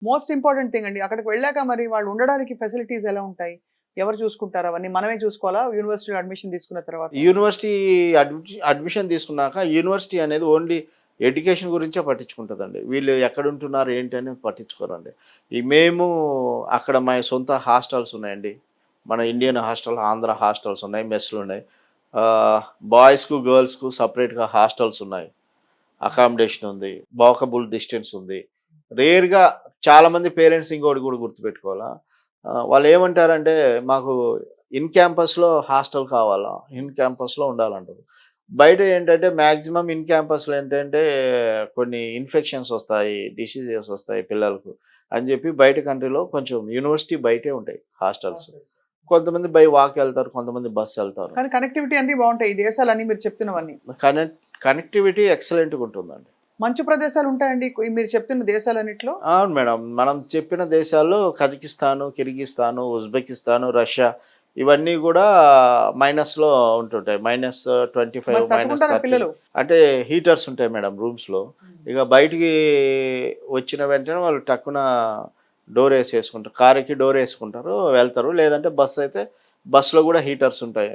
Most important thing అండి. అక్కడికి వెళ్ళాక మరి వాళ్ళు ఉండడానికి ఫెసిలిటీస్ ఎలా ఉంటాయి? ఎవరు చూసుకుంటారు అవన్నీ? మనమే చూసుకోవాలా యూనివర్సిటీలో అడ్మిషన్ తీసుకున్న తర్వాత? యూనివర్సిటీ అడ్మిషన్ తీసుకున్నాక యూనివర్సిటీ అనేది ఓన్లీ ఎడ్యుకేషన్ గురించే పట్టించుకుంటుందండి. వీళ్ళు ఎక్కడుంటున్నారు ఏంటి అనేది పట్టించుకోరండి. మేము అక్కడ మా సొంత హాస్టల్స్ ఉన్నాయండి. మన ఇండియన్ హాస్టల్, ఆంధ్ర హాస్టల్స్ ఉన్నాయి, మెస్‌లున్నాయి. బాయ్స్‌కు, గర్ల్స్‌కు సెపరేట్‌గా హాస్టల్స్ ఉన్నాయి. అకామిడేషన్ ఉంది. వాకబుల్ డిస్టెన్స్ ఉంది. రేర్‌గా చాలామంది పేరెంట్స్ ఇంకోటి కూడా గుర్తుపెట్టుకోవాలా. వాళ్ళేమంటారంటే మాకు ఇన్ క్యాంపస్‌లో హాస్టల్ కావాలా, ఇన్ క్యాంపస్‌లో ఉండాలంటారు. బయట ఏంటంటే మాక్సిమం ఇన్ క్యాంపస్‌లో ఏంటంటే కొన్ని ఇన్ఫెక్షన్స్ వస్తాయి, డిసీజెస్ వస్తాయి పిల్లలకు అని చెప్పి బయట కంట్రీలో కొంచెం యూనివర్సిటీ బయటే ఉంటాయి హాస్టల్స్. కొంతమంది బై వాక్ ఎళ్తారు, కొంతమంది బస్ ఎళ్తారు. కానీ కనెక్టివిటీ అన్నీ బావుంటాయి. ఈ దేశాలన్నీ మీరు చెప్తున్నవన్నీ. కనెక్టివిటీ ఎక్సలెంట్‌గా ఉంటుందండి. మంచు ప్రదేశాలు ఉంటాయండి మీరు చెప్తున్న దేశాలన్నిట్లో? అవును మేడం. మనం చెప్పిన దేశాల్లో కజకిస్తాను, కిర్గిస్తాను, ఉజ్బెకిస్తాను, రష్యా ఇవన్నీ గూడా మైనస్‌లో ఉంటుంటాయి. మరి -25, తట్టుకుంటారా -30 పిల్లలు? అంటే హీటర్స్ ఉంటాయి మేడం రూమ్స్‌లో. ఇక బయటికి వచ్చిన వెంటనే వాళ్ళు టక్కున డోరేసేసుకుంటారు. కారుకి డోరేసుకుంటారు, వెళ్తారు. లేదంటే బస్సయితే బస్‌లో గూడా హీటర్స్ ఉంటాయి.